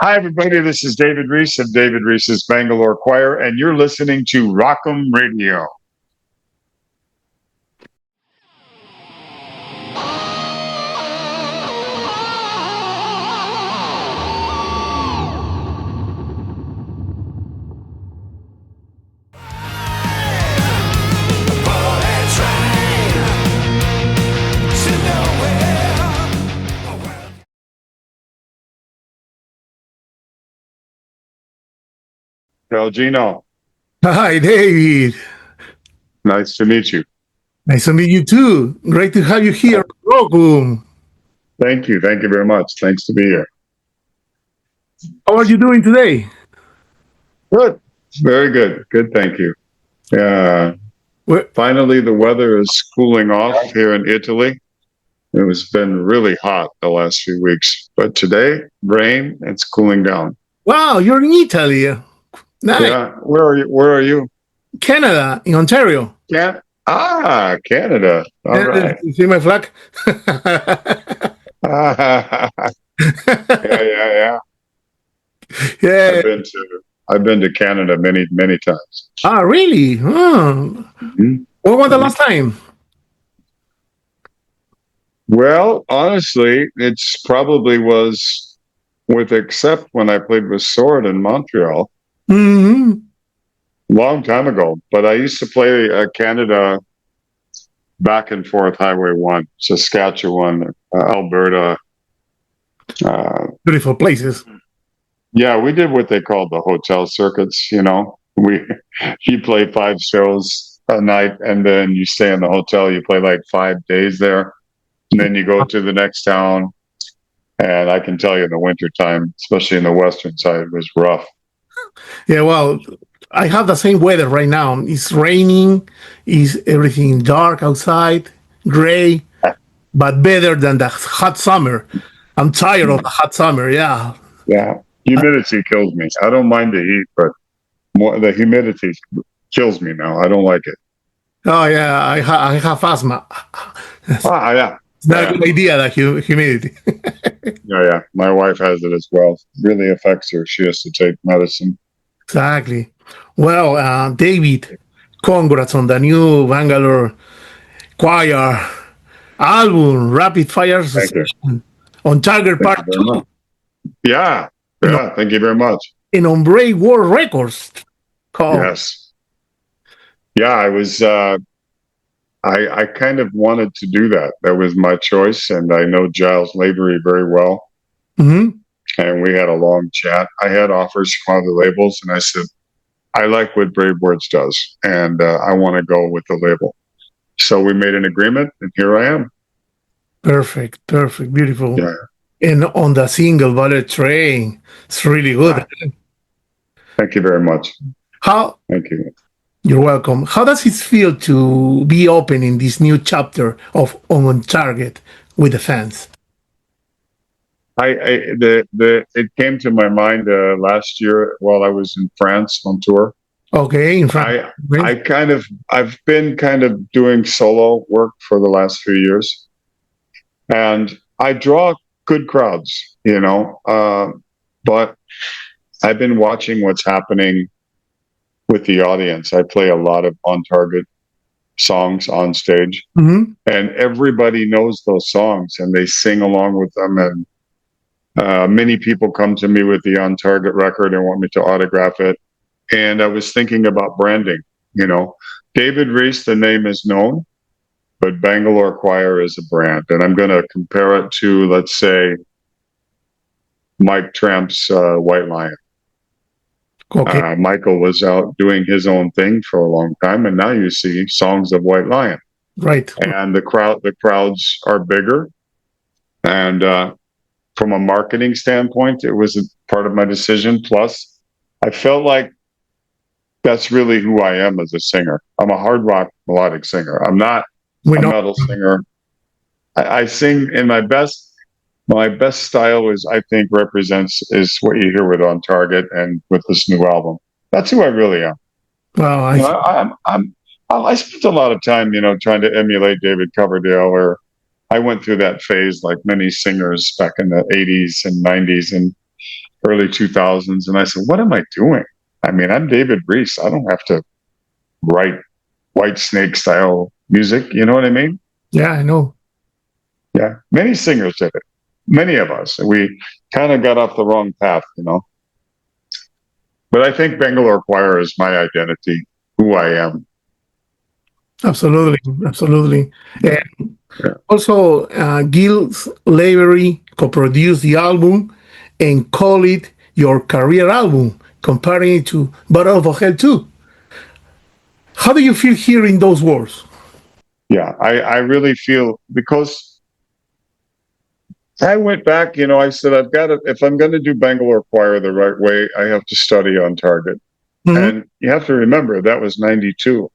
Hi, everybody. This is David Reece of David Reece's Bangalore Choir, and you're listening to Rockum Radio. Well, Gino, Hi, David. nice to meet you. Nice to meet you too. Great to have you here, Rockum. Thank you. Thank you very much. Thanks to be here. How are you doing today? Good. Very good. Good. Thank you. Well, Finally, the weather is cooling off here in Italy. It's been really hot the last few weeks, but today, rain, it's cooling down. wow, you're in Italy. Nice. Yeah. Where are you? Where are you? Canada, in Ontario. Canada. All right. You see my flag? Yeah. Yeah. I've been to Canada many times. Ah, really? Oh. Mhm. When was the last time? Well, honestly, it's probably was except when I played with Sword in Montreal Hmm. long time ago. But I used to play Canada back and forth Highway 1, Saskatchewan, Alberta. Beautiful places. Yeah, we did what they called the hotel circuits. You play 5 shows a night, and then you stay in the hotel. You play like 5 days there, and then you go to the next town. And I can tell you, in the wintertime, especially in the western side, it was rough. Yeah, well, I have the same weather right now. It's raining, is everything dark outside, gray, but better than the hot summer. I'm tired of the hot summer, yeah. Yeah, humidity kills me. I don't mind the heat, but the humidity kills me now. I don't like it. Oh, yeah, I have asthma. Yeah. It's not a good idea, that humidity. Yeah. My wife has it as well. It really affects her. She has to take medicine. Exactly. Well, David, congrats on the new Bangalore Choir album, Rapid Fire Thank you. Succession, on Target Part Thank you very 2, much. Yeah. Thank you very much. and on Brave World Records. Yes. Yeah, I was. I kind of wanted to do that. That was my choice, and I know Giles Lavery very well. Hmm. And we had a long chat. I had offers from other labels, and I said, I like what Brave Words does, and I want to go with the label. So we made an agreement, and here I am. Perfect, beautiful. Yeah. And on the single Ballet Train, it's really good. Thank you very much. Thank you. You're welcome. How does it feel to be opening this new chapter of On Target with the fans? It came to my mind last year while I was in France on tour. Okay, in France. I've been kind of doing solo work for the last few years, and I draw good crowds, but I've been watching what's happening with the audience. I play a lot of On Target songs on stage, Mm-hmm. and everybody knows those songs, and they sing along with them. And many people come to me with the On Target record and want me to autograph it. And I was thinking about branding. David Reece, the name is known, but Bangalore Choir is a brand, and I'm going to compare it to, let's say, Mike Tramp's White Lion. Okay. Michael was out doing his own thing for a long time, and now you see songs of White Lion. Right. And the crowds are bigger. And from a marketing standpoint, it was a part of my decision. Plus, I felt like that's really who I am as a singer. I'm a hard rock melodic singer. I'm not a metal singer. I sing in my best style is is what you hear with On Target and with this new album. That's who I really am. Well, I spent a lot of time, trying to emulate David Coverdale, or I went through that phase like many singers back in the 80s and 90s. And early 2000s. And I said, what am I doing? I mean, I'm David Reece. I don't have to write White Snake style music. You know what I mean? Yeah, I know. Yeah. Many singers did it. Many of us. We kind of got off the wrong path, you know. But I think Bangalore Choir is my identity, who I am. Absolutely, absolutely. And Yeah. also, Giles Lavery co-produced the album and called it your career album, comparing it to Battle of Hell 2. How do you feel hearing those words? Yeah, I really feel, because I went back, you know, I said, I've got to, if I'm going to do Bangalore Choir the right way, I have to study on target. Mhm. And you have to remember that was 92.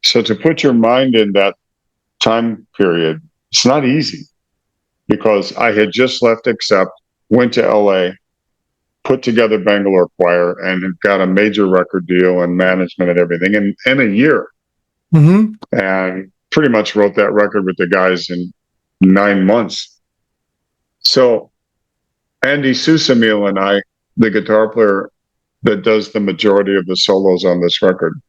So to put your mind in that time period, it's not easy, because I had just left Accept, went to LA, put together Bangalore Choir, and got a major record deal and management and everything in a year. Mm-hmm. And pretty much wrote that record with the guys in 9 months. So Andy Susemihl and I, the guitar player that does the majority of the solos on this record,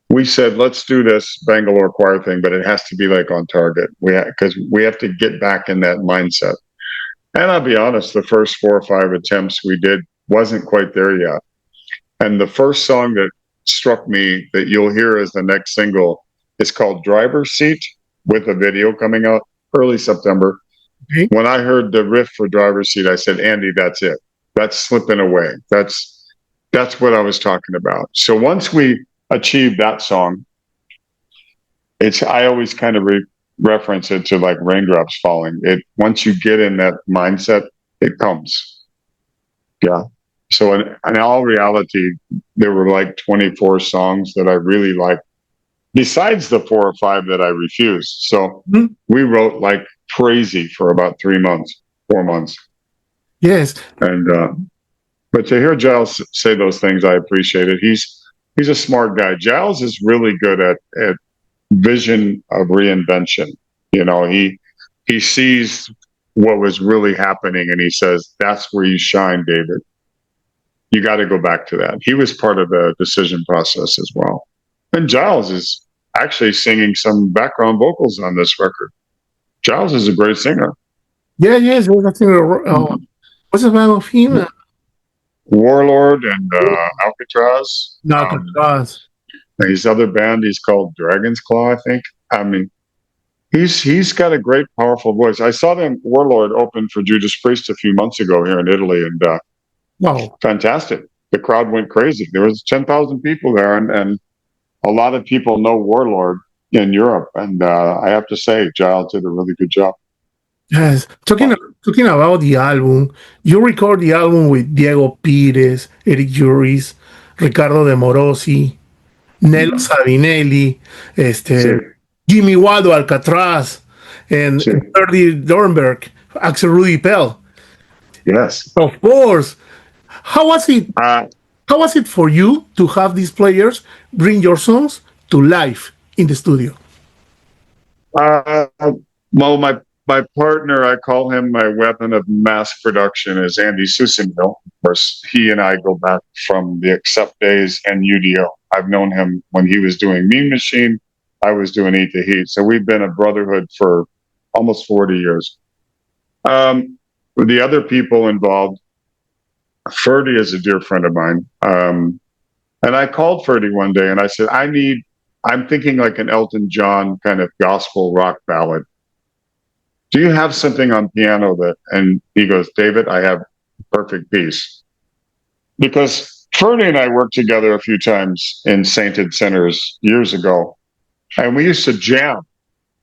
we said, let's do this Bangalore Choir thing, but it has to be like on target. Because we have to get back in that mindset. And I'll be honest, the first 4 or 5 attempts we did wasn't quite there yet. And the first song that struck me that you'll hear as the next single is called Driver's Seat, with a video coming out early September. Okay. When I heard the riff for Driver's Seat, I said, Andy, that's it. That's Slipping Away. That's what I was talking about. So once we achieved that song, I always kind of reference it to like raindrops falling. Once you get in that mindset, it comes. Yeah. So in all reality, there were like 24 songs that I really liked, besides the 4 or 5 that I refused. So we wrote like crazy for about 4 months. Yes. And but to hear Giles say those things, I appreciate it. He's a smart guy. Giles is really good at vision of reinvention. You know, he sees what was really happening, and he says, that's where you shine, David. You got to go back to that. He was part of the decision process as well. And Giles is actually singing some background vocals on this record. Giles is a great singer. Yeah, yes. What's the name of him? Warlord and Alcatraz. Alcatraz. His other band, he's called Dragon's Claw, I think. I mean, he's got a great, powerful voice. I saw them, Warlord, open for Judas Priest a few months ago here in Italy, and wow, fantastic. The crowd went crazy. There was 10,000 people there, and a lot of people know Warlord in Europe. And I have to say, Giles did a really good job. Yes. Talking about the album, you record the album with Diego Pires, Eric Juris, Ricardo De Morosi, Nello Sabinelli, Sí. Jimmy Waldo Alcatraz, and Sí. Ferdy Dornberg, Axel Rudy Pell. Yes. Of course. How was it? How was it for you to have these players bring your songs to life in the studio? Well, my partner, I call him my weapon of mass production, is Andy Susemihl. Of course, he and I go back from the Accept days and UDO. I've known him when he was doing Mean Machine. I was doing Eat the Heat. So we've been a brotherhood for almost 40 years. The other people involved, Ferdy is a dear friend of mine. And I called Ferdy one day and I said, I'm thinking like an Elton John kind of gospel rock ballad. Do you have something on piano and he goes, David, I have perfect piece. Because Ferdy and I worked together a few times in Sainted Sinners years ago. And we used to jam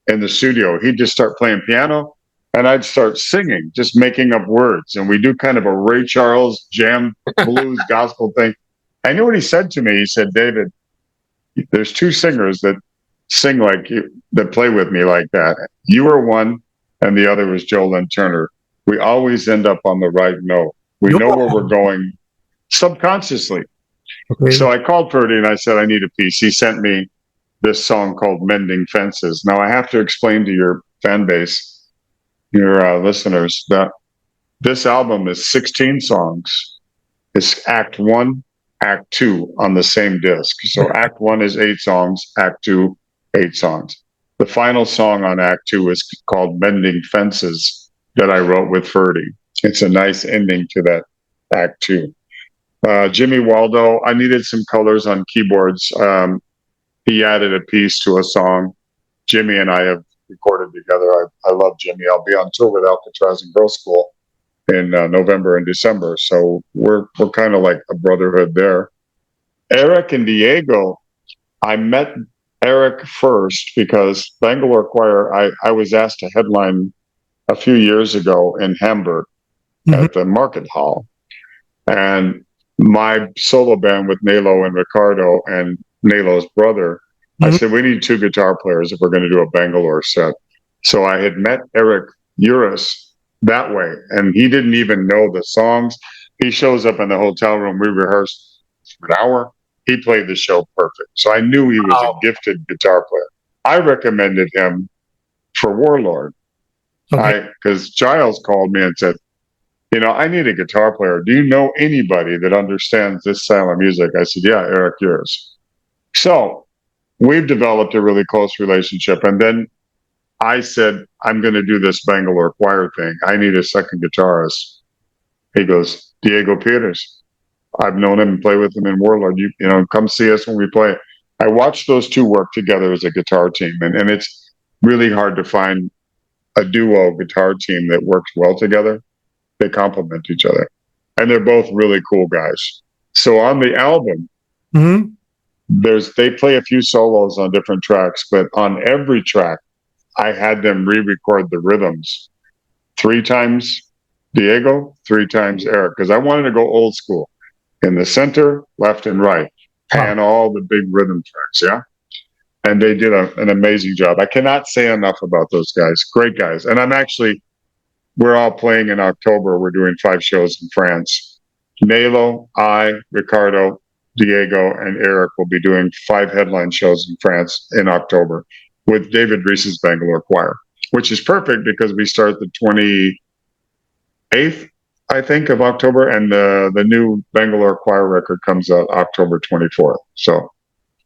in the studio. He'd just start playing piano and I'd start singing, just making up words. And we do kind of a Ray Charles jam blues gospel thing. I know what he said to me. He said, David, there's 2 singers that sing like you, that play with me like that. You were one, and the other was Jolene Turner. We always end up on the right note. We know where we're going subconsciously. Okay. So I called Ferdy and I said, I need a piece. He sent me this song called Mending Fences. Now I have to explain to your fan base, your listeners, that This album is 16 songs. It's Act 1, Act 2 on the same disc. So Act 1 is 8 songs, Act 2, 8 songs. The final song on Act 2 is called Mending Fences that I wrote with Ferdy. It's a nice ending to that Act 2. Jimmy Waldo, I needed some colors on keyboards. He added a piece to a song. Jimmy and I have recorded together. I love Jimmy. I'll be on tour with Alcatraz and Girls School in November and December. So we're kind of like a brotherhood there. Eric and Diego, I met Eric first because Bangalore Choir, I was asked to headline a few years ago in Hamburg at the Market Hall. And my solo band with Nelo and Ricardo and Nelo's brother, I said, we need 2 guitar players if we're going to do a Bangalore set. So I had met Eric Uris that way, and he didn't even know the songs. He shows up in the hotel room. We rehearsed for an hour. He played the show perfect. So I knew he was a gifted guitar player. I recommended him for Warlord because Giles called me and said, I need a guitar player. Do you know anybody that understands this style of music? I said, yeah, Eric Uris. So we've developed a really close relationship. And then I said, I'm going to do this Bangalore Choir thing. I need a second guitarist. He goes, Diego Pires. I've known him and played with him in Warlord. You come see us when we play. I watched those two work together as a guitar team. And it's really hard to find a duo guitar team that works well together. They complement each other. And they're both really cool guys. So on the album, they play a few solos on different tracks, but on every track, I had them re-record the rhythms 3 times Diego, 3 times Eric, because I wanted to go old school in the center, left and right, and all the big rhythm tracks. Yeah. And they did an amazing job. I cannot say enough about those guys. Great guys. And we're all playing in October. We're doing 5 shows in France. Nelo, I, Ricardo, Diego, and Eric will be doing 5 headline shows in France in October with David Reece's Bangalore Choir, which is perfect because we start the 28th, I think, of October, and the new Bangalore Choir record comes out October 24th. So,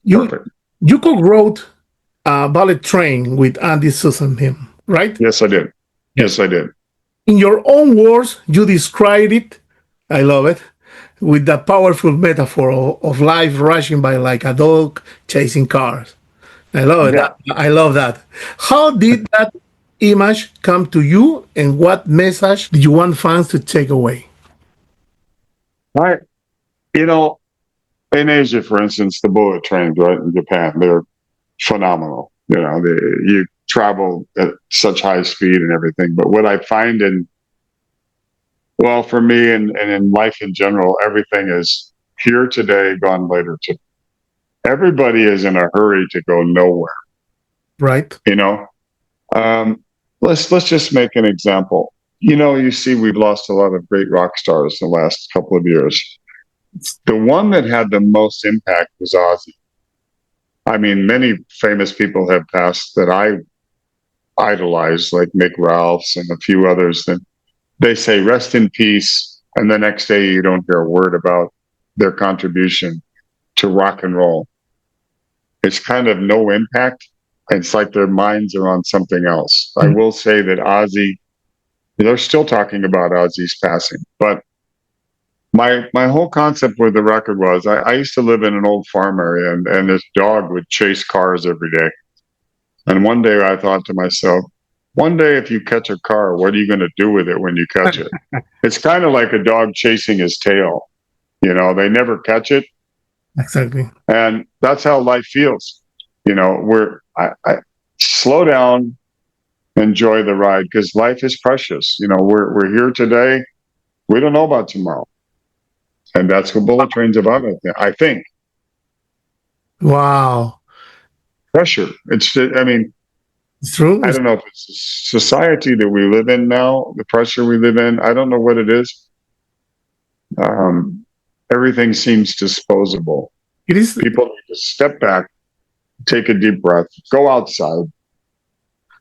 perfect. You co-wrote Ballet Train with Andy Susemihl, right? Yes, I did. Yes, I did. In your own words, you described it, I love it, with that powerful metaphor of life rushing by like a dog chasing cars. I love it. Yeah. I love that. How did that image come to you, and what message did you want fans to take away? In Asia, for instance, the bullet trains, right, in Japan, they're phenomenal. You travel at such high speed and everything. But what I find for me and in life in general, everything is here today, gone later today. Everybody is in a hurry to go nowhere. Right. Let's just make an example. You see we've lost a lot of great rock stars in the last couple of years. The one that had the most impact was Ozzy. I mean, many famous people have passed that I idolize, like Mick Ralphs and a few others. That they say rest in peace, and the next day you don't hear a word about their contribution to rock and roll. It's kind of no impact. It's like their minds are on something else. I will say that Ozzy, they're still talking about Ozzy's passing, but my whole concept with the record was I used to live in an old farm area, and this dog would chase cars every day. And one day I thought to myself, one day if you catch a car, what are you going to do with it when you catch it? It's kind of like a dog chasing his tail. They never catch it. Exactly. And that's how life feels. I slow down, enjoy the ride, because life is precious. We're here today. We don't know about tomorrow. And that's what Bullet Train's about, I think. Wow. Pressure. It's true. I don't know if it's the society that we live in now, the pressure we live in. I don't know what it is. Everything seems disposable. It is. People need to step back, take a deep breath, go outside.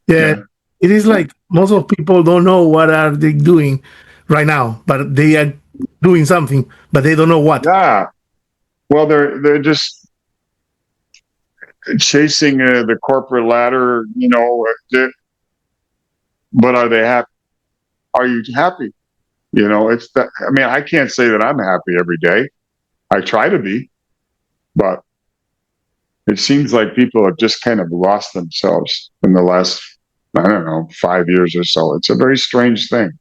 Yeah. It is like most of people don't know what are they doing right now, but they are doing something, but they don't know what. Yeah. Well, they're just chasing the corporate ladder, but are they happy? Are you happy? It's that. I mean, I can't say that I'm happy every day. I try to be, but it seems like people have just kind of lost themselves in the last, I don't know, 5 years or so. It's a very strange thing.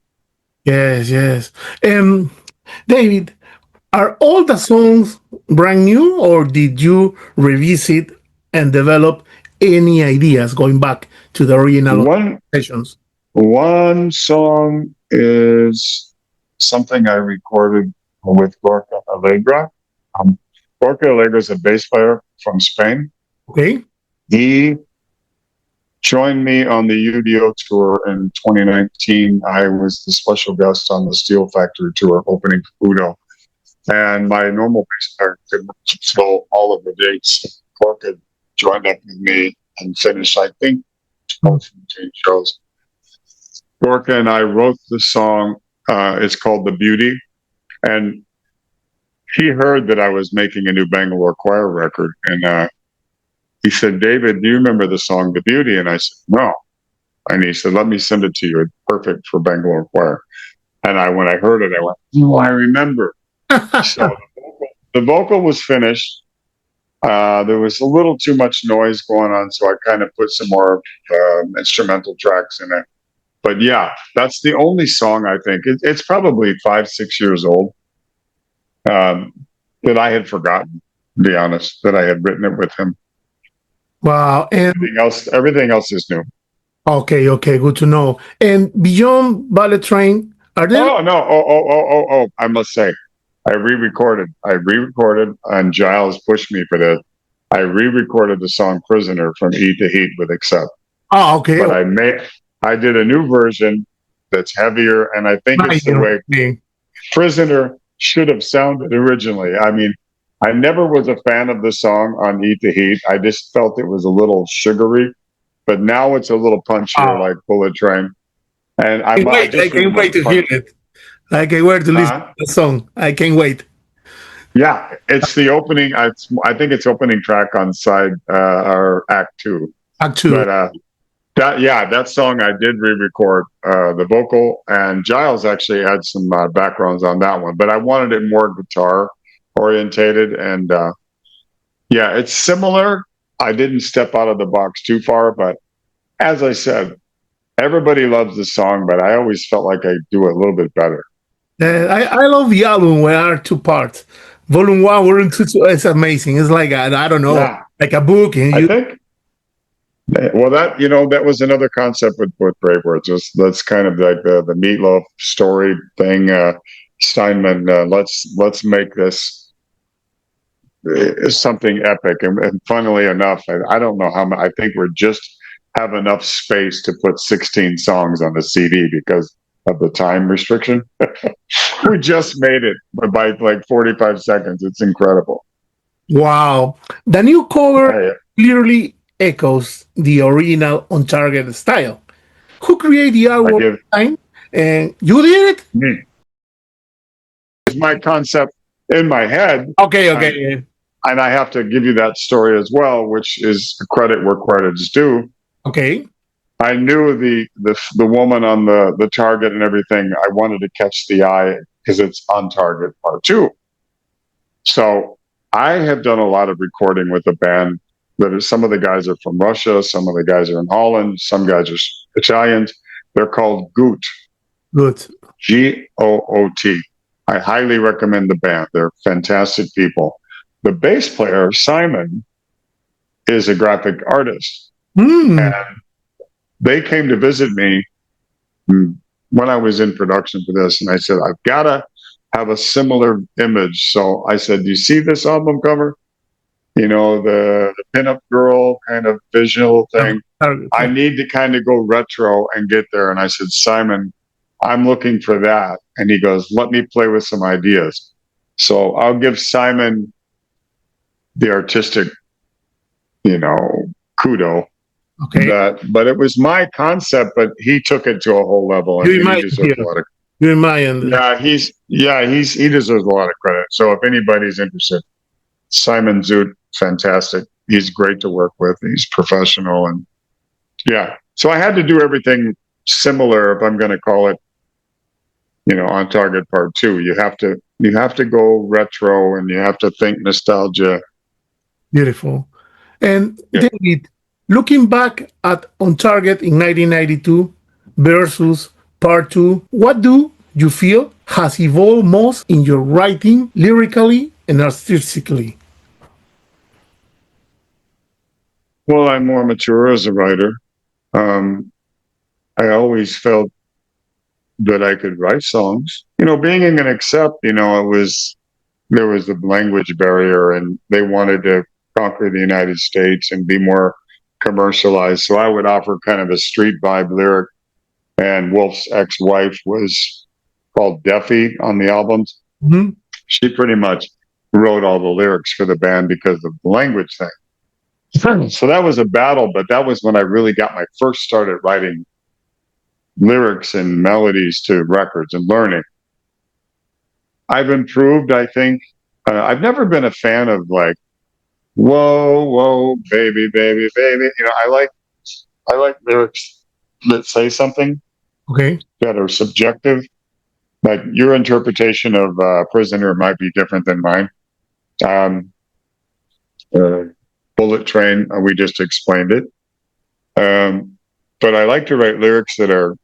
Yes, yes. David, are all the songs brand new, or did you revisit and develop any ideas going back to the original One sessions? one song is something I recorded with Gorka Alegra. Gorka Alegra is a bass player from Spain. Okay. He joined me on the UDO tour in 2019. I was the special guest on the Steel Factory tour opening Udo. And my normal bass player couldn't fill all of the dates. Gorka joined up with me and finished, I think, 12 shows. Gorka and I wrote the song. It's called The Beauty. And he heard that I was making a new Bangalore Choir record. And he said, David, do you remember the song The Beauty? And I said, no. And he said, let me send it to you. It's perfect for Bangalore Choir. And when I heard it, I went, oh, I remember. So the vocal was finished. There was a little too much noise going on, so I kind of put some more instrumental tracks in it. But yeah, that's the only song I think. It's probably 5-6 years old that I had forgotten, to be honest, that I had written it with him. Wow. And everything else is new. okay, good to know. And beyond Ballet Train, are there? Oh no! I must say, I re-recorded, and Giles pushed me for this. I re-recorded the song "Prisoner" from Eat the Heat with Accept. Oh, okay. But I did a new version that's heavier, and I think it's the way "Prisoner" should have sounded originally. I mean, I never was a fan of the song on Eat the Heat. I just felt it was a little sugary, but now it's a little punchier, like Bullet Train. And I can't wait to hear it. I can't wait to listen to the song. I can't wait. Yeah, it's the opening. I think it's opening track on side or Act 2. Act 2. But that song I did re-record the vocal, and Giles actually had some backgrounds on that one. But I wanted it more guitar orientated, and it's similar. I didn't step out of the box too far, but as I said, everybody loves the song, but I always felt like I do it a little bit better. I love the album where there are two parts. Volume 1, Volume 2, it's amazing. It's like, I don't know, like a book. And I think, well, that was another concept with Brave Words. That's kind of like the Meatloaf story thing. Steinman, let's make this something epic. And funnily enough, I don't know how. I think we're just have enough space to put 16 songs on the CD because of the time restriction. We just made it by like 45 seconds. It's incredible. Wow. The new cover clearly echoes the original On Target style. Who created the artwork? And you did it? Me. It's my concept in my head. Okay. And I have to give you that story as well, which is credit where credit is due. Okay. I knew the woman on the target and everything. I wanted to catch the eye because it's On Target Part 2. So I have done a lot of recording with the band. Some of the guys are from Russia, some of the guys are in Holland, some guys are Italians. They're called Goot. Goot. Goot. I highly recommend the band. They're fantastic people. The bass player, Simon, is a graphic artist. And they came to visit me when I was in production for this. And I said, I've got to have a similar image. So I said, do you see this album cover? The pinup girl kind of visual thing. I need to kind of go retro and get there. And I said, Simon, I'm looking for that. And he goes, let me play with some ideas. So I'll give Simon the artistic, kudo. Okay. But it was my concept, but he took it to a whole level. And he deserves a lot of You're in my end. He deserves a lot of credit. So if anybody's interested, Simon Zoot, fantastic. He's great to work with. He's professional, and yeah. So I had to do everything similar if I'm going to call it, On Target Part 2. You have to go retro, and you have to think nostalgia. Beautiful. And Yeah. David, looking back at On Target in 1992 versus Part 2, what do you feel has evolved most in your writing, lyrically and artistically? Well, I'm more mature as a writer. I always felt that I could write songs. Being in an accept, there was the language barrier, and they wanted to conquer the United States and be more commercialized. So I would offer kind of a street vibe lyric. And Wolf's ex-wife was called Deffy on the albums. Mhm. She pretty much wrote all the lyrics for the band because of the language thing. So that was a battle, but that was when I really got my first start at writing lyrics and melodies to records and learning. I've improved, I think. I've never been a fan of like, whoa, whoa, baby, baby, baby. I like lyrics that say something Okay. that are subjective. Like your interpretation of Prisoner might be different than mine. Bullet Train, we just explained it. But I like to write lyrics that are,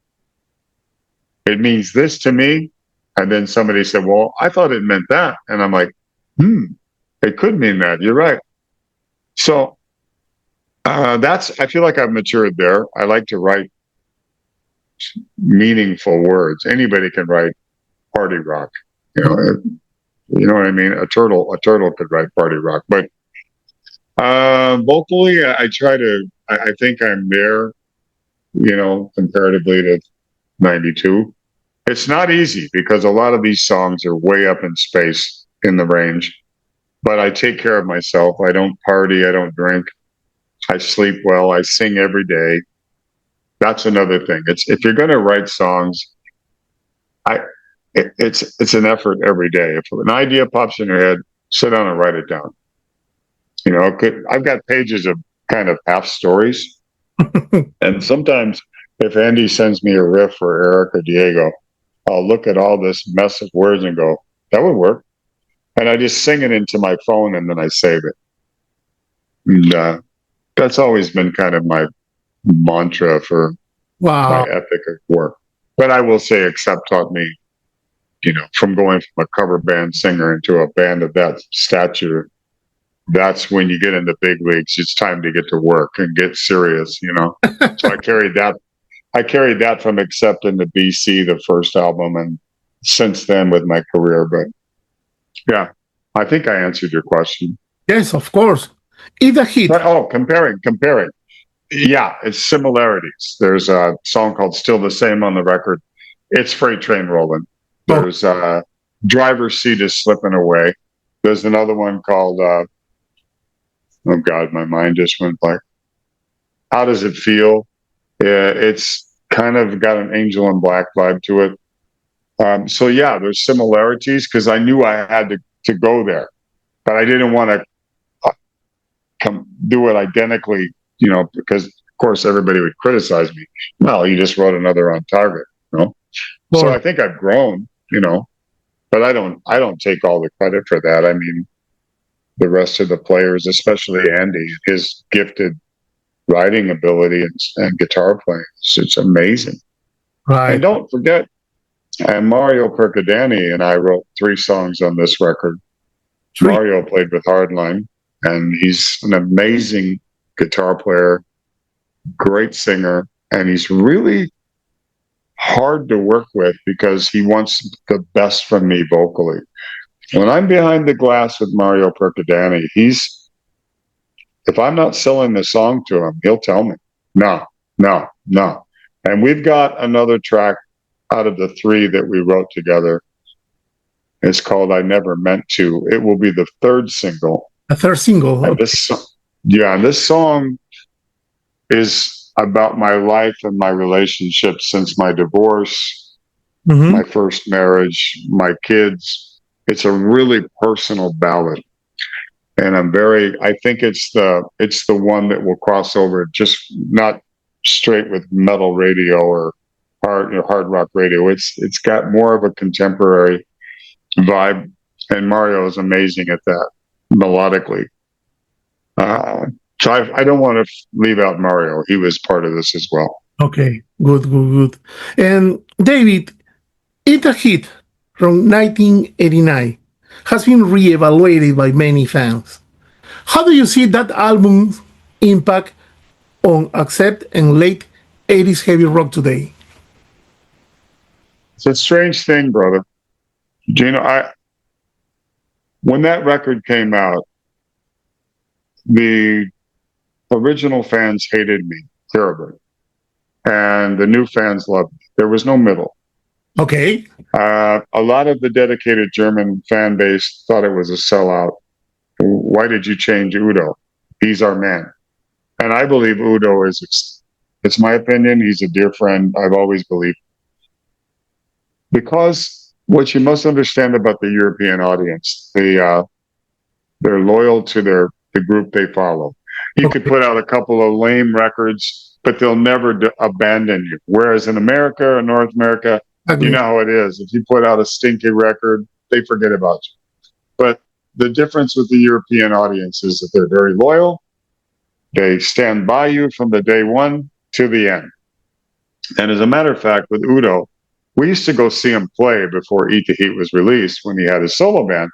it means this to me. And then somebody said, well, I thought it meant that. And I'm like, it could mean that. You're right. So I feel like I've matured there. I like to write meaningful words. Anybody can write party rock. You know what I mean? A turtle could write party rock. But vocally, I think I'm there, comparatively to 92. It's not easy because a lot of these songs are way up in space in the range, but I take care of myself. I don't party. I don't drink. I sleep well. I sing every day. That's another thing. If you're going to write songs, it's an effort every day. If an idea pops in your head, sit down and write it down. I've got pages of kind of half stories. And sometimes if Andy sends me a riff for Eric or Diego, I'll look at all this mess of words and go, that would work. And I just sing it into my phone and then I save it. And that's always been kind of my mantra for my ethic of work. But I will say Accept taught me, from going from a cover band singer into a band of that stature, that's when you get into big leagues. It's time to get to work and get serious, So I carried that from Accept into BC, the first album, and since then with my career. But yeah, I think I answered your question. Yes, of course. It's a hit. Comparing. Yeah, it's similarities. There's a song called Still the Same on the record. It's Freight Train Rolling. There's Driver's Seat is Slipping Away. There's another one called, oh God, my mind just went blank. How Does It Feel? It's kind of got an Angel in Black vibe to it. So yeah, there's similarities because I knew I had to go there, but I didn't want to do it identically, because of course everybody would criticize me. Well, you just wrote another On Target, So I think I've grown, but I don't take all the credit for that. I mean, the rest of the players, especially Andy, his gifted writing ability and guitar playing, it's amazing. Right. And don't forget, Mario Percadani and I wrote 3 songs on this record. Mario played with Hardline, and he's an amazing guitar player, great singer, and he's really hard to work with because he wants the best from me vocally. When I'm behind the glass with Mario Percadani, if I'm not selling the song to him, he'll tell me, no. And we've got another track out of the 3 that we wrote together. It's called I Never Meant To. It will be the 3rd single. A 3rd single. And this song is about my life and my relationship since my divorce. Mm-hmm. my first marriage, my kids. It's a really personal ballad. And I think it's the one that will cross over, just not straight with metal radio or hard rock radio. It's got more of a contemporary vibe, and Mario is amazing at that melodically. So I don't want to leave out Mario. He was part of this as well. Okay, good. And David, Eat a Hit from 1989 has been reevaluated by many fans. How do you see that album's impact on Accept and late 80s heavy rock today? It's a strange thing, brother. Gino, when that record came out, the original fans hated me terribly, and the new fans loved me. There was no middle. Okay. A lot of the dedicated German fan base thought it was a sellout. Why did you change Udo? He's our man. And I believe Udo it's my opinion, he's a dear friend. I've always believed. Because what you must understand about the European audience, they're loyal to the group they follow. You could put out a couple of lame records, but they'll never abandon you. Whereas in America or North America, you know how it is. If you put out a stinky record, they forget about you. But the difference with the European audience is that they're very loyal. They stand by you from the day one to the end. And as a matter of fact, with Udo, we used to go see him play before Eat the Heat was released when he had his solo band.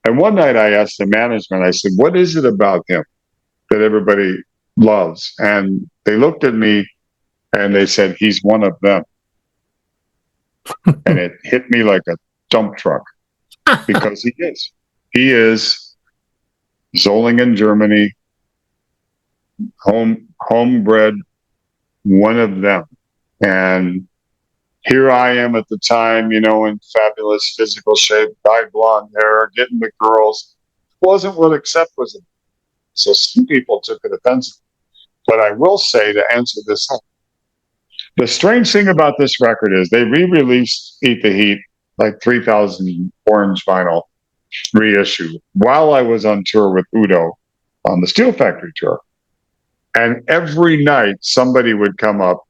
And one night I asked the management, I said, what is it about him that everybody loves? And they looked at me and they said, he's one of them. And it hit me like a dump truck because he is. He is Solingen, Germany, homebred, one of them. And here I am at the time, in fabulous physical shape, dyed blonde hair, getting the girls. Wasn't what Accept was. So some people took it offensive. But I will say, to answer this, the strange thing about this record is they re-released Eat the Heat, like 3,000 orange vinyl reissue, while I was on tour with Udo on the Steel Factory tour. And every night somebody would come up,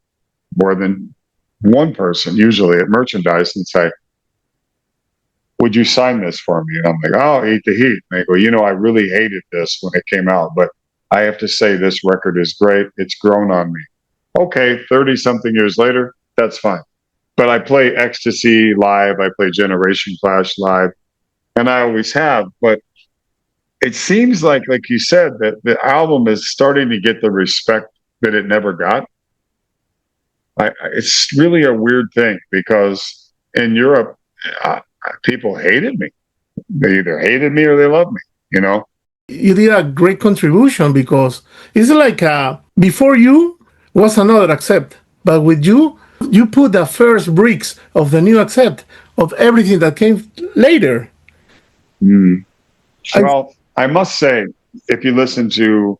more than one person, usually at merchandise, and say, would you sign this for me? And I'm like, oh, Eat the Heat. And they go, I really hated this when it came out, but I have to say this record is great. It's grown on me. Okay, 30-something years later, that's fine. But I play Ecstasy live. I play Generation Clash live. And I always have. But it seems like you said, that the album is starting to get the respect that it never got. It's really a weird thing because in Europe, people hated me. They either hated me or they loved me, You did a great contribution because it's like before you was another Accept, but with you put the first bricks of the new Accept, of everything that came later. Well, I must say, if you listen to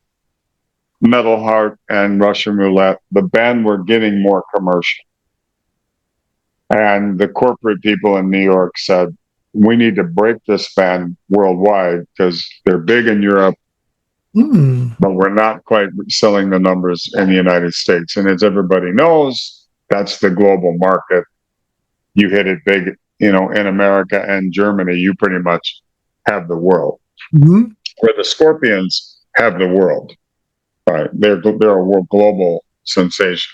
Metal Heart and Russian Roulette, the band were getting more commercial. And the corporate people in New York said, we need to break this band worldwide because they're big in Europe, but we're not quite selling the numbers in the United States. And as everybody knows, that's the global market. You hit it big, in America and Germany, you pretty much have the world. Where the Scorpions have the world. Right. They're a world global sensation.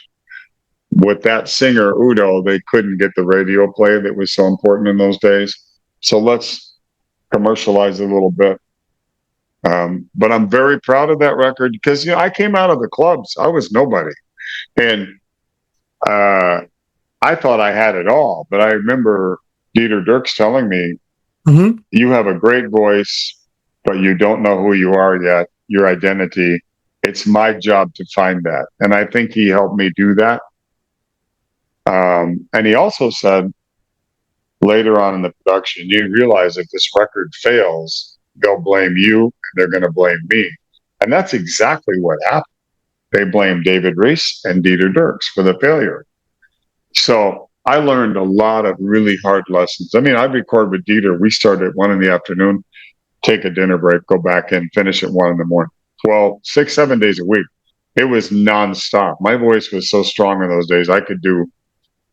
With that singer, Udo, they couldn't get the radio play that was so important in those days. So let's commercialize a little bit. But I'm very proud of that record because, I came out of the clubs. I was nobody. And I thought I had it all. But I remember Dieter Dierks telling me, you have a great voice, but you don't know who you are yet, your identity. It's my job to find that. And I think he helped me do that. And he also said later on in the production, you realize if this record fails, they'll blame you and they're going to blame me. And that's exactly what happened. They blamed David Reece and Dieter Dierks for the failure. So I learned a lot of really hard lessons. I mean, I'd record with Dieter. We start at 1 p.m, take a dinner break, go back in, finish at 1 a.m. Well, 6, 7 days a week. It was nonstop. My voice was so strong in those days. I could do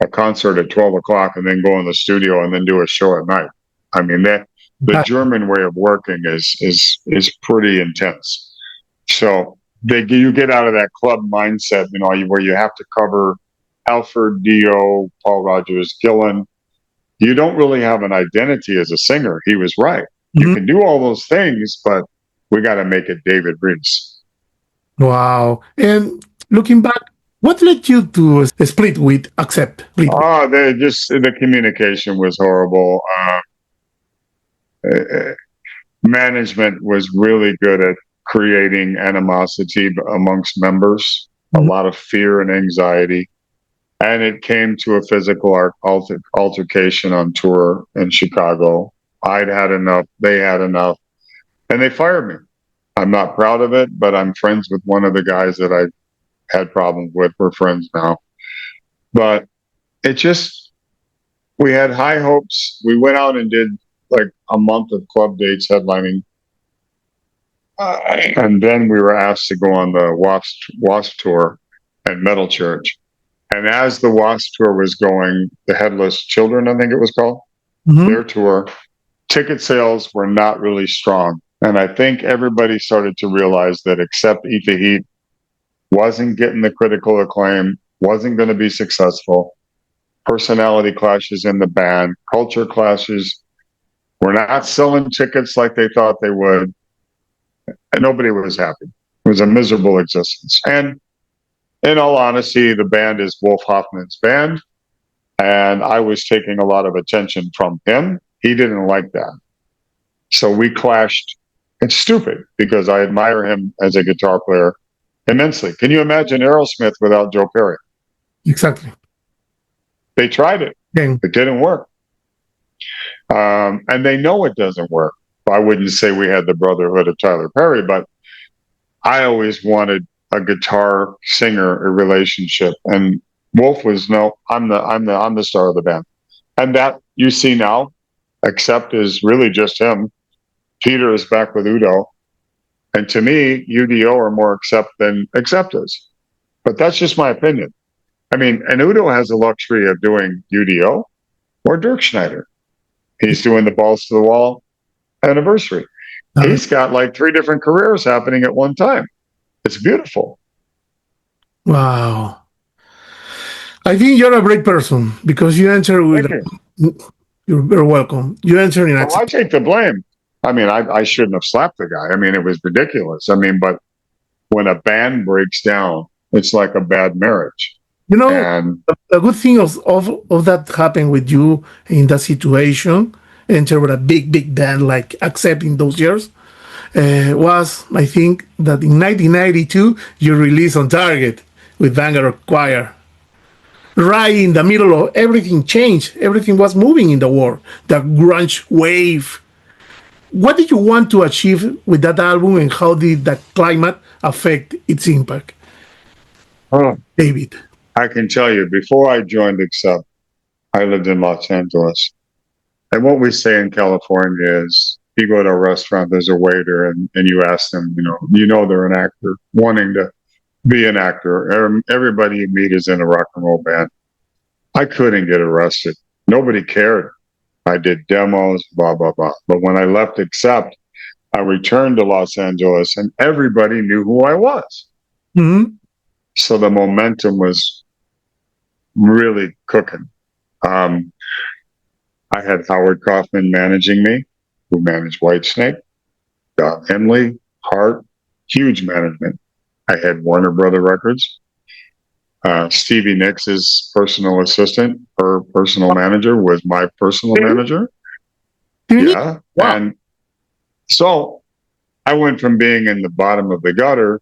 a concert at 12 o'clock and then go in the studio and then do a show at night. I mean, the German way of working is pretty intense. So you get out of that club mindset, where you have to cover Alfred, Dio, Paul Rogers, Gillen. You don't really have an identity as a singer. He was right. You can do all those things, but we got to make it David Reece. Wow. And looking back, what led you to split with Accept? The communication was horrible. Management was really good at creating animosity amongst members, a lot of fear and anxiety. And it came to a physical altercation on tour in Chicago. I'd had enough. They had enough. And they fired me. I'm not proud of it, but I'm friends with one of the guys that I had problems with. We're friends now. But we had high hopes. We went out and did like a month of club dates headlining. And then we were asked to go on the Wasp tour at Metal Church. And as the Wasp tour was going, the Headless Children, I think it was called, their tour, ticket sales were not really strong. And I think everybody started to realize that Accept Eat the Heat wasn't getting the critical acclaim, wasn't going to be successful. Personality clashes in the band, culture clashes. We're not selling tickets like they thought they would. And nobody was happy. It was a miserable existence. And in all honesty, the band is Wolf Hoffman's band. And I was taking a lot of attention from him. He didn't like that. So we clashed. It's stupid because I admire him as a guitar player immensely. Can you imagine Aerosmith without Joe Perry? Exactly. They tried it. It didn't work. And they know it doesn't work. I wouldn't say we had the brotherhood of Tyler Perry, but I always wanted a guitar singer relationship. And Wolf was I'm the star of the band. And that you see now, Accept is really just him. Peter is back with Udo. And to me, UDO are more Accept than Accept is. But that's just my opinion. I mean, and Udo has the luxury of doing UDO or Dirk Schneider. He's doing the Balls to the Wall anniversary. He's got like 3 different careers happening at one time. It's beautiful. Wow. I think you're a great person because you answer with... You're very welcome. You answer in... I take the blame. I mean, I shouldn't have slapped the guy. I mean, it was ridiculous. I mean, but when a band breaks down, it's like a bad marriage. And a good thing of that happened with you in that situation, enter with a big band like Accept in those years, was, I think, that in 1992, you released On Target with Bangalore Choir. Right in the middle of everything changed. Everything was moving in the world. The grunge wave. What did you want to achieve with that album, and how did that climate affect its impact? David. I can tell you, before I joined Accept, I lived in Los Angeles. And what we say in California is, you go to a restaurant, there's a waiter, and you ask them, they're an actor, wanting to be an actor. Everybody you meet is in a rock and roll band. I couldn't get arrested. Nobody cared. I did demos, blah, blah, blah. But when I left Accept, I returned to Los Angeles, and everybody knew who I was. So the momentum was really cooking. I had Howard Kaufman managing me, who managed Whitesnake, Don Henley, Hart, huge management. I had Warner Brother Records. Stevie Nicks' personal assistant, her personal manager, was my personal manager. Yeah. Wow. And so I went from being in the bottom of the gutter.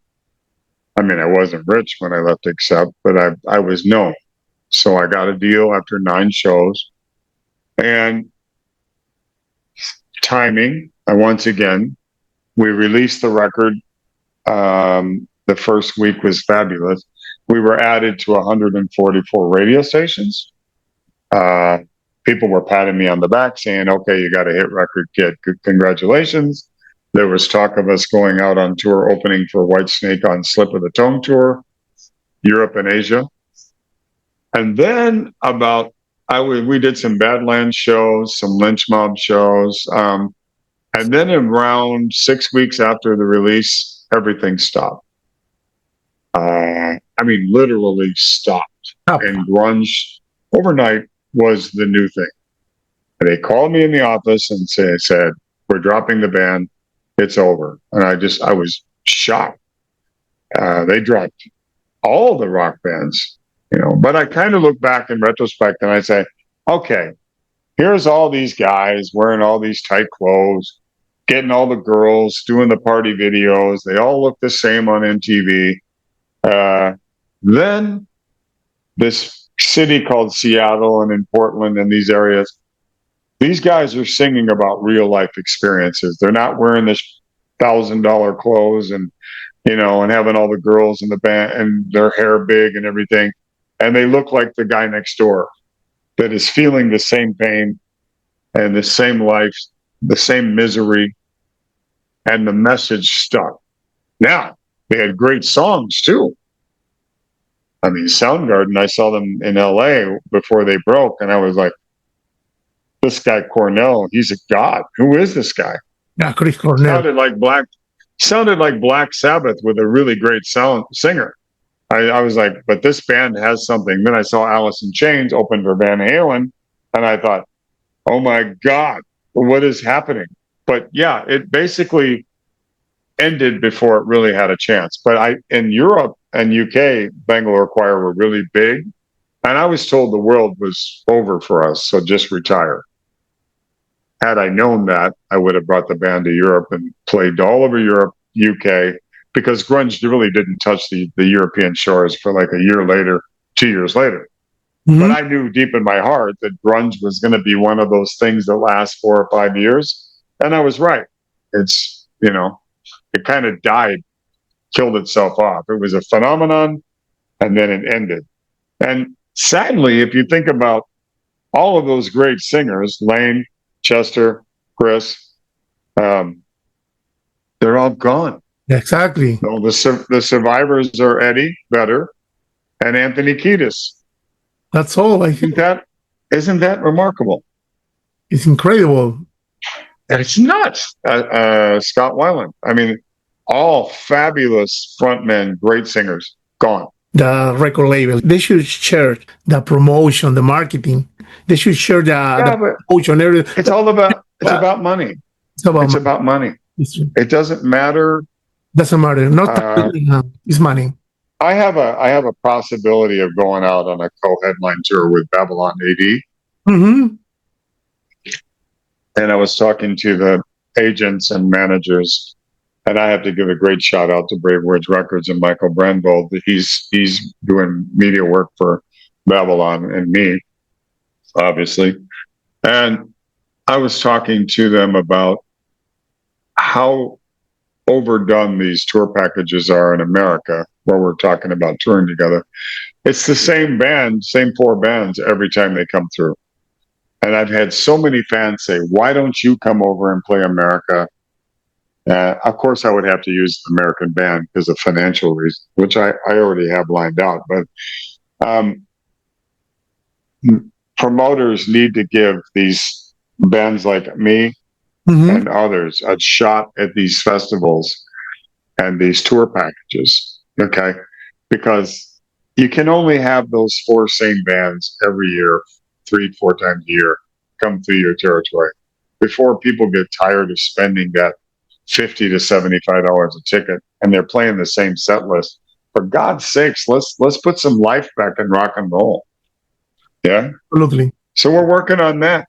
I mean, I wasn't rich when I left Accept, but I was known. So I got a deal after 9 shows. And timing, once again, we released the record. The first week was fabulous. We were added to 144 radio stations. People were patting me on the back saying, okay, you got a hit record, kid. Congratulations. There was talk of us going out on tour, opening for Whitesnake on Slip of the Tongue tour, Europe and Asia. And then we did some Badlands shows, some Lynch Mob shows. And then around 6 weeks after the release, everything stopped. Literally stopped. Oh. And grunge overnight was the new thing. And they called me in the office and said, we're dropping the band. It's over. And I was shocked. They dropped all the rock bands, but I kind of look back in retrospect and I say, okay, here's all these guys wearing all these tight clothes, getting all the girls, doing the party videos. They all look the same on MTV. Then this city called Seattle and in Portland and these areas, these guys are singing about real life experiences. They're not wearing this $1,000 clothes and having all the girls in the band and their hair big and everything. And they look like the guy next door that is feeling the same pain and the same life, the same misery, and the message stuck. Now, they had great songs too. Soundgarden, I saw them in LA before they broke, and I was like, this guy Cornell, he's a god. Who is this guy? Yeah, Chris Cornell. Sounded like Black Sabbath with a really great singer. I was like, but this band has something. Then I saw Alice in Chains open for Van Halen, and I thought, oh my God, what is happening? But yeah, it basically ended before it really had a chance. But in Europe and UK, Bangalore Choir were really big, and I was told the world was over for us, so just retire. Had I known that, I would have brought the band to Europe and played all over Europe, UK, because grunge really didn't touch the European shores for like a year later, 2 years later. Mm-hmm. But I knew deep in my heart that grunge was going to be one of those things that lasts 4 or 5 years. And I was right. It's, it kind of died, killed itself off. It was a phenomenon, and then it ended. And sadly, if you think about all of those great singers, Lane, Chester, Chris, they're all gone. Exactly. So the survivors are Eddie Vedder and Anthony Kiedis. That's all. I think isn't that remarkable? It's incredible. It's nuts. Scott Weiland. All fabulous frontmen, great singers, gone. The record label, they should share the promotion, the marketing. They should share the promotion. It's about money. It's about money. It doesn't matter. Doesn't matter. It's money. I have a possibility of going out on a co-headline tour with Babylon AD. Mm-hmm. And I was talking to the agents and managers, and I have to give a great shout out to Brave Words Records and Michael Brandvold. He's doing media work for Babylon and me, obviously. And I was talking to them about how overdone these tour packages are in America, where we're talking about touring together. It's the same band, same 4 bands every time they come through. And I've had so many fans say, why don't you come over and play America? Of course, I would have to use the American band because of financial reasons, which I already have lined out. But promoters need to give these bands like me and others a shot at these festivals and these tour packages, okay? Because you can only have those 4 same bands every year, 3-4 times a year, come through your territory before people get tired of spending that $50 to $75 a ticket and they're playing the same set list. For God's sakes, let's put some life back in rock and roll. Yeah, absolutely. So we're working on that.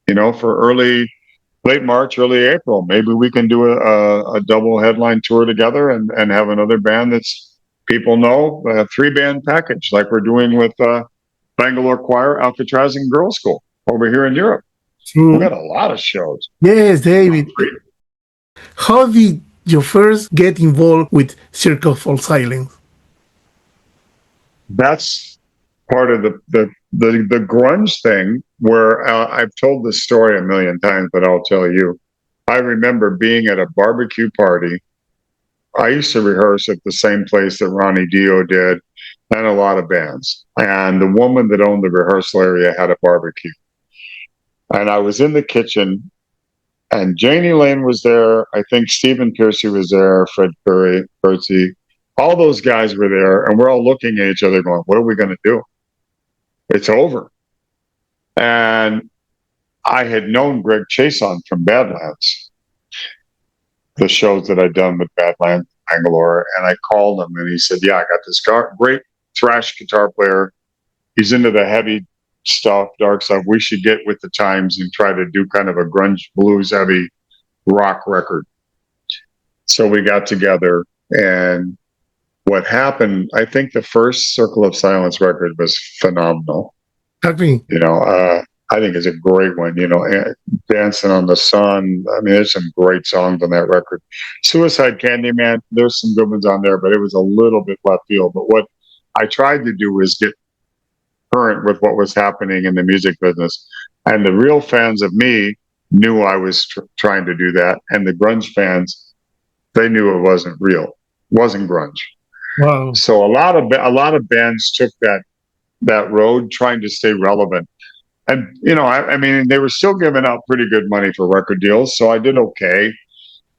For late March, early April, maybe we can do a double headline tour together and have another band that's people know, a 3-band package like we're doing with Bangalore Choir, Alcatraz, and Girls School over here in Europe. We've got a lot of shows. Yes, David. How did you first get involved with Sircle of Silence? That's part of the the grunge thing, where I've told this story a million times, but I'll tell you. I remember being at a barbecue party. I used to rehearse at the same place that Ronnie Dio did, and a lot of bands. And the woman that owned the rehearsal area had a barbecue. And I was in the kitchen, and Janie Lane was there. I think Stephen Piercy was there, Fred Percy. All those guys were there, and we're all looking at each other going, what are we going to do? It's over. And I had known Greg Chason from Badlands, the shows that I'd done with Badlands, Bangalore, and I called him, and he said, yeah, I got this great thrash guitar player. He's into the heavy stuff, dark stuff. We should get with the times and try to do kind of a grunge, blues, heavy rock record. So we got together, and what happened, I think the first Sircle of Silence record was phenomenal. Exactly. I think it's a great one, Dancing on the Sun. I mean, there's some great songs on that record. Suicide Candyman, there's some good ones on there, but it was a little bit left field. But what I tried to do was get current with what was happening in the music business. And the real fans of me knew I was trying to do that. And the grunge fans, they knew it wasn't real, wasn't grunge. Wow. So a lot of bands took that road, trying to stay relevant. And, I mean, they were still giving out pretty good money for record deals. So I did okay,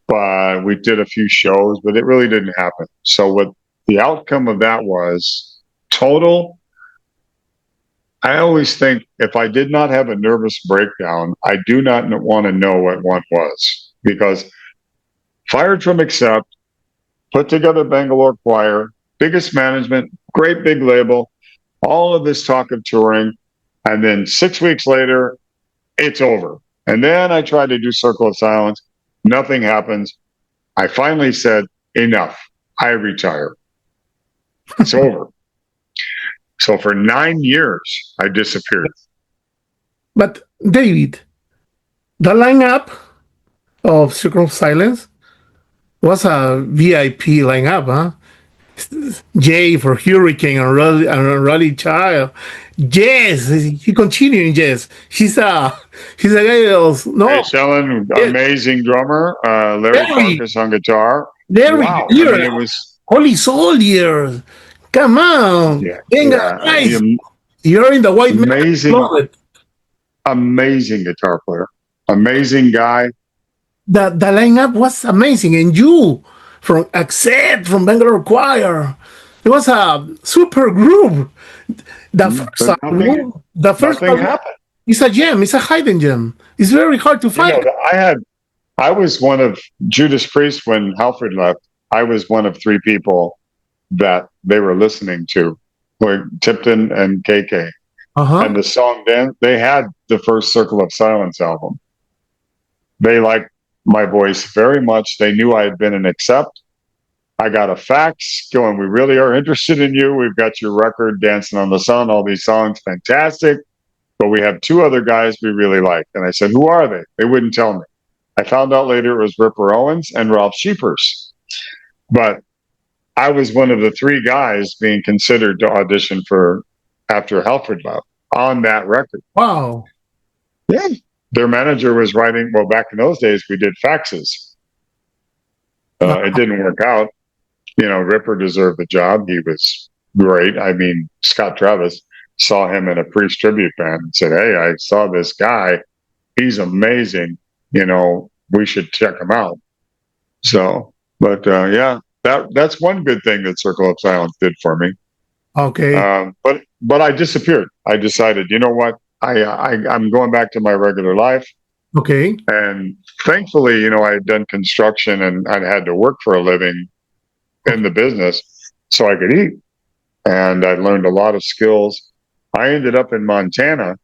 but we did a few shows, but it really didn't happen. So what the outcome of that was total. I always think if I did not have a nervous breakdown, I do not want to know what one was, because fired from Accept, put together Bangalore Choir, biggest management, great big label, all of this talk of touring. And then 6 weeks later, it's over. And then I tried to do Sircle of Silence. Nothing happens. I finally said, enough. I retire. It's over. So for 9 years, I disappeared. But David, the lineup of Sircle of Silence was a VIP lineup, huh? Jay for Hurricane and Roddy Child. Yes, he continued in jazz. He's a guy else. No, hey, Schellen, amazing drummer. Larry Farkas on guitar. Larry, wow. It was Holy Soldier. Come on, guys, you're in the white amazing guitar player, amazing guy. The lineup was amazing, and you from Accept, from Bangalore Choir. It was a super group. The first thing happened. It's a gem. It's a hidden gem. It's very hard to find. I was one of Judas Priest when Halford left. I was one of 3 people that they were listening to, like Tipton and KK. And the song they had the first Sircle of Silence album. They liked my voice very much. They knew I had been an Accept. I got a fax going, we really are interested in you. We've got your record, Dancing on the Sun, all these songs, fantastic. But we have 2 other guys we really like. And I said, who are they? They wouldn't tell me. I found out later it was Ripper Owens and Ralph Sheepers. But I was one of the 3 guys being considered to audition for after Halford left on that record. Wow. Yeah. Their manager was writing, well, back in those days, we did faxes. It didn't work out. Ripper deserved the job. He was great. I mean, Scott Travis saw him in a Priest tribute band and said, hey, I saw this guy. He's amazing. We should check him out. So, but yeah, that's one good thing that Sircle of Silence did for me. Okay. But I disappeared. I decided, you know what? I'm going back to my regular life. Okay. And thankfully, I had done construction and I had to work for a living in the business so I could eat. And I learned a lot of skills. I ended up in Montana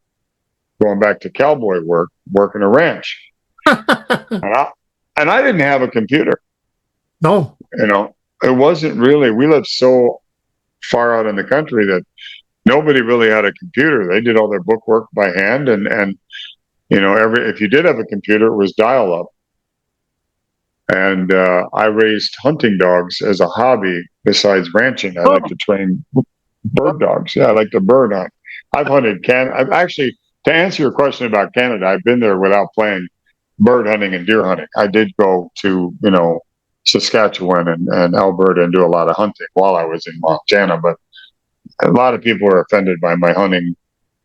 going back to cowboy work, working a ranch. and I didn't have a computer. No. It wasn't really, we lived so far out in the country that nobody really had a computer. They did all their book work by hand, and if you did have a computer, it was dial-up. And I raised hunting dogs as a hobby besides ranching. I like to train bird dogs. Yeah, I like to bird hunt. I've hunted Canada. I've actually, to answer your question about Canada, I've been there without playing bird hunting and deer hunting. I did go to, Saskatchewan and Alberta and do a lot of hunting while I was in Montana, but a lot of people are offended by my hunting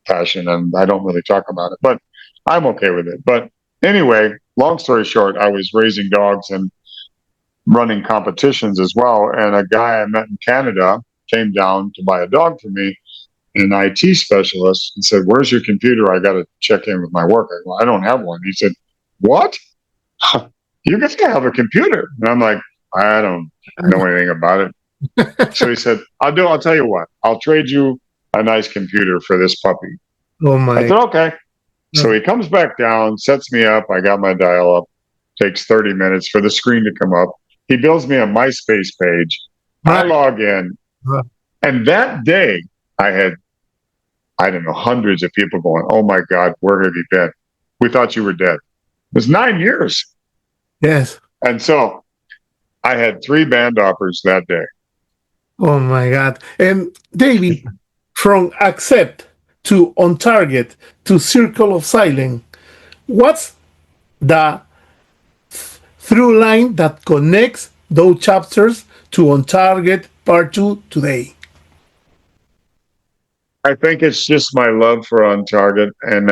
passion, and I don't really talk about it, but I'm okay with it. But anyway, long story short, I was raising dogs and running competitions as well. And a guy I met in Canada came down to buy a dog for me, an IT specialist, and said, "Where's your computer? I got to check in with my work." I go, "I don't have one." He said, "What? You guys have a computer?" And I'm like, "I don't know anything about it." So he said, I'll tell you what, I'll trade you a nice computer for this puppy. Oh I my. said, okay. So he comes back down, sets me up. I got my dial up. Takes 30 minutes for the screen to come up. He builds me a MySpace page. I log in. And that day, I had, I don't know, hundreds of people going, "Oh my God, where have you been? We thought you were dead." It was 9 years. Yes. And so I had 3 band offers that day. Oh my God. And David, from Accept to On Target to Sircle of Silence, what's the through line that connects those chapters to On Target Part 2 today? I think it's just my love for On Target. And,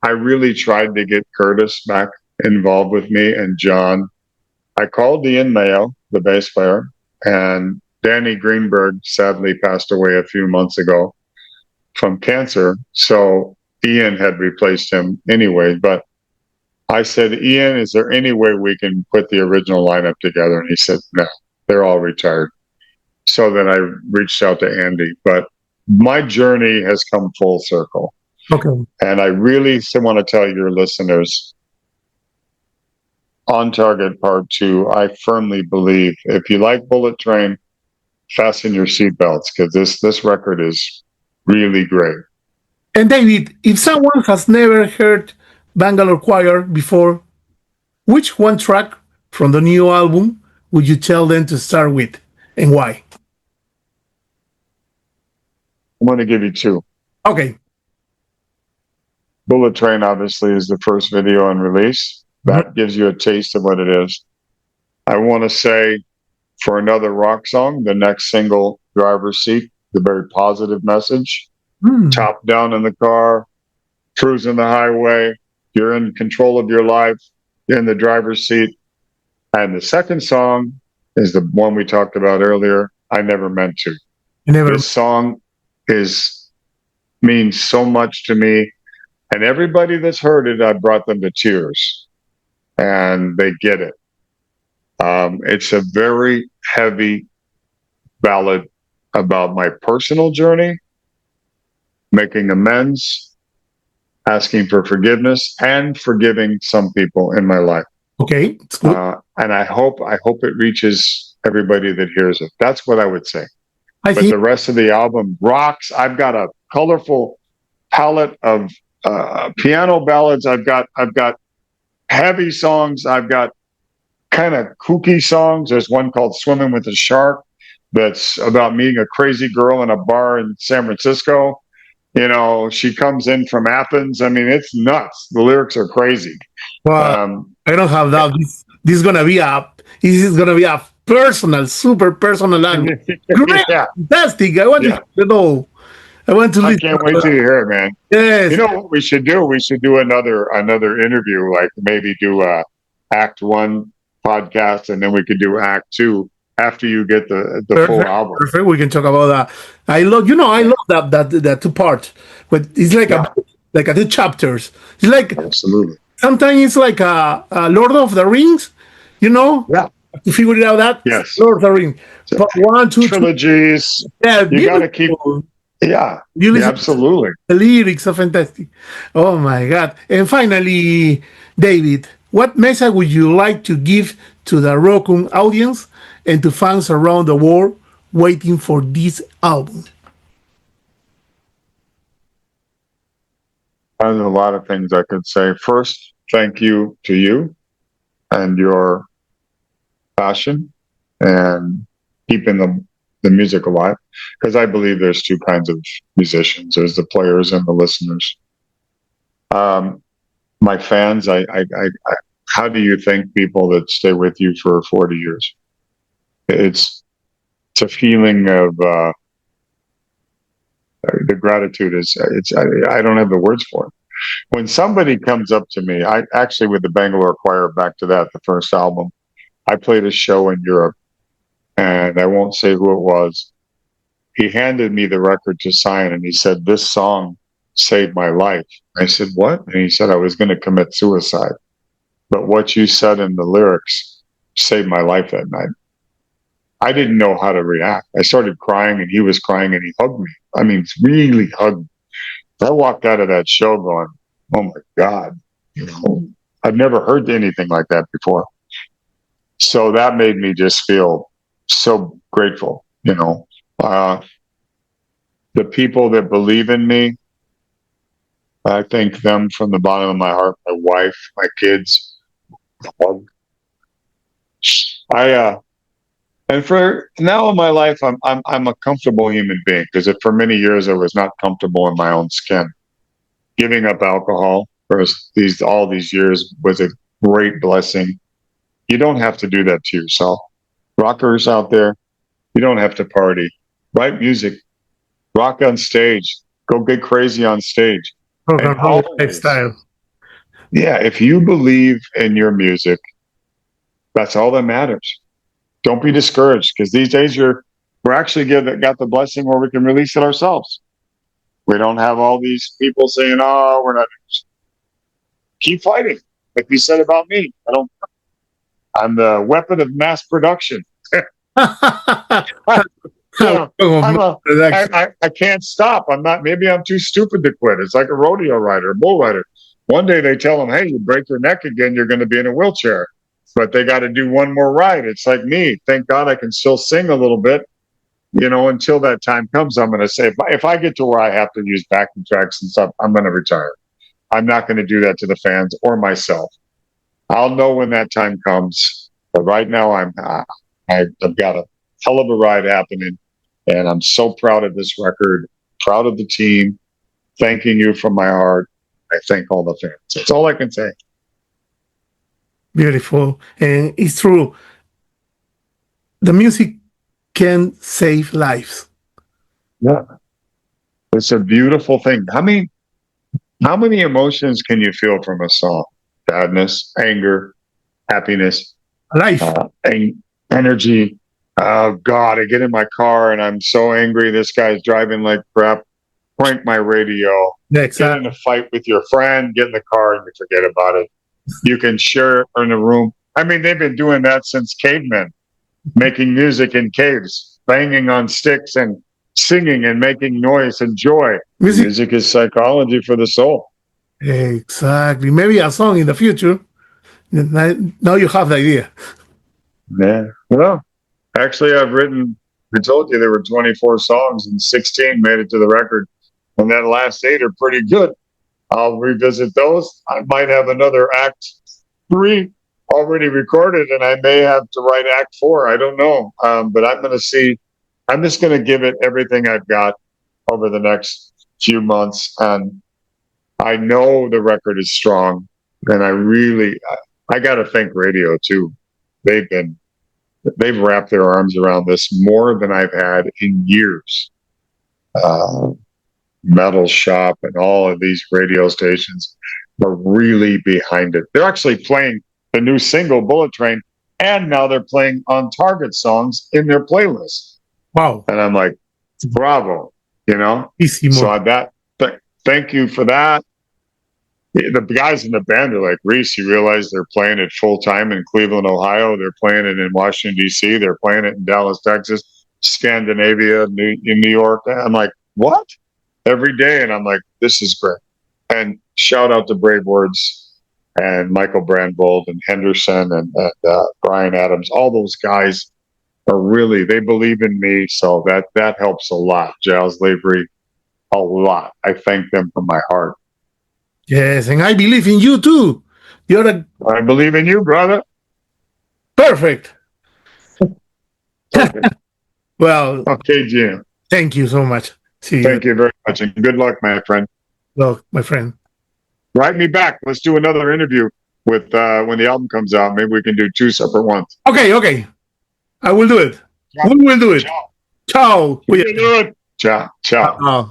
I really tried to get Curtis back involved with me and John. I called Ian Mayo, the bass player, and Danny Greenberg sadly passed away a few months ago from cancer. So Ian had replaced him anyway. But I said, "Ian, is there any way we can put the original lineup together?" And he said, "No, they're all retired." So then I reached out to Andy. But my journey has come full circle. Okay. And I really want to tell your listeners, On Target Part 2, I firmly believe if you like Bullet Train, fasten your seatbelts, because this record is really great. And David, if someone has never heard Bangalore Choir before, which one track from the new album would you tell them to start with, and why? I'm going to give you 2. Okay. Bullet Train, obviously, is the first video and release. That gives you a taste of what it is. I want to say, for another rock song, the next single, Driver's Seat, the very positive message. Top down in the car, cruising the highway. You're in control of your life. You're in the driver's seat. And the second song is the one we talked about earlier, I Never Meant to. This song means so much to me. And everybody that's heard it, I brought them to tears. And they get it. It's a very heavy ballad about my personal journey, making amends, asking for forgiveness, and forgiving some people in my life. Okay, it's good. And I hope it reaches everybody that hears it. That's what I would say. But the rest of the album rocks. I've got a colorful palette of piano ballads. I've got heavy songs. I've got kind of kooky songs. There's one called "Swimming with a Shark" that's about meeting a crazy girl in a bar in San Francisco. She comes in from Athens. I mean, it's nuts. The lyrics are crazy. Well, I don't have that. This is gonna be a personal, super personal album. Great, fantastic. I want to know. I want to. I can't wait till you hear it, man. Yes. You know what we should do? We should do another interview. Like maybe do Act 1 podcast, and then we could do Act 2 after you get the full album. Perfect. We can talk about that. I love that 2 parts, but it's like a 2 chapters. It's like absolutely. Sometimes it's like a Lord of the Rings, Yeah. To figure it out that. Yes. Lord of the Rings. But 1, 2, trilogies. 3. Yeah. You got to keep. Yeah. Absolutely. The lyrics are fantastic. Oh my God! And finally, David, what message would you like to give to the Rockum audience and to fans around the world waiting for this album? There's a lot of things I could say. First, thank you to you and your passion and keeping the music alive, because I believe there's two kinds of musicians. There's the players and the listeners. My fans, how do you thank people that stay with you for 40 years? It's a feeling of the gratitude I don't have the words for it. When somebody comes up to me, I actually, with the Bangalore Choir, back to that, the first album, I played a show in Europe, and I won't say who it was. He handed me the record to sign, and he said, "This song saved my life." I said, "What?" And he said, "I was going to commit suicide, but what you said in the lyrics saved my life that night." I didn't know how to react. I started crying, and he was crying, and he hugged me. I mean, really hugged me. I walked out of that show going, "Oh my God, I've never heard anything like that before." So that made me just feel so grateful. The people that believe in me, I thank them from the bottom of my heart. My wife, my kids. And for now in my life, I'm a comfortable human being, because for many years I was not comfortable in my own skin. Giving up alcohol for all these years was a great blessing. You don't have to do that to yourself. Rockers out there, you don't have to party. Write music, rock on stage, go get crazy on stage. Lifestyle. Yeah, if you believe in your music, that's all that matters. Don't be discouraged, because these days we're actually got the blessing where we can release it ourselves. We don't have all these people saying, "Oh, we're not." Keep fighting, like you said about me. I'm the weapon of mass production. I can't stop. I'm not. Maybe I'm too stupid to quit. It's like a rodeo rider, a bull rider. One day they tell them, "Hey, you break your neck again, you're going to be in a wheelchair." But they got to do one more ride. It's like me. Thank God I can still sing a little bit. Until that time comes, I'm going to say, if I get to where I have to use backing tracks and stuff, I'm going to retire. I'm not going to do that to the fans or myself. I'll know when that time comes. But right now, I've got a hell of a ride happening. And I'm so proud of this record, proud of the team, thanking you from my heart. I thank all the fans. That's all I can say. Beautiful. And it's true. The music can save lives. Yeah. It's a beautiful thing. How many emotions can you feel from a song? Sadness, anger, happiness, Life. Energy. Oh God, I get in my car and I'm so angry. This guy's driving like crap. Crank my radio. Exactly. Get in a fight with your friend. Get in the car and you forget about it. You can share it in a room. I mean, they've been doing that since cavemen, making music in caves, banging on sticks and singing and making noise and joy. Music is psychology for the soul. Exactly. Maybe a song in the future. Now you have the idea. Yeah. Well, actually, I told you there were 24 songs and 16 made it to the record. And that last 8 are pretty good. I'll revisit those. I might have another act 3 already recorded, and I may have to write act 4. I don't know. But I'm going to see. I'm just going to give it everything I've got over the next few months. And I know the record is strong. And I got to thank radio too. They've wrapped their arms around this more than I've had in years. Metal Shop and all of these radio stations are really behind it. They're actually playing the new single Bullet Train, and now they're playing On Target songs in their playlist. Wow. And I'm like, bravo, So thank you for that. The guys in the band are like, "Reece, you realize they're playing it full time in Cleveland, Ohio. They're playing it in Washington, D.C. They're playing it in Dallas, Texas, Scandinavia, in New York." I'm like, "What?" Every day. And I'm like, this is great. And shout out to Brave Words and Michael Brandvold and Henderson and Brian Adams. All those guys they believe in me. So that helps a lot. Giles Lavery, a lot. I thank them from my heart. Yes, and I believe in you too. I believe in you, brother. Perfect. Well, Okay, Gino. thank you so much. See you. Thank you very much, and good luck, my friend. Well, my friend. Write me back. Let's do another interview with when the album comes out. Maybe we can do 2 separate ones. Okay. I will do it. Ciao. We will do it. Ciao. Ciao. We can do it. Ciao. Ciao.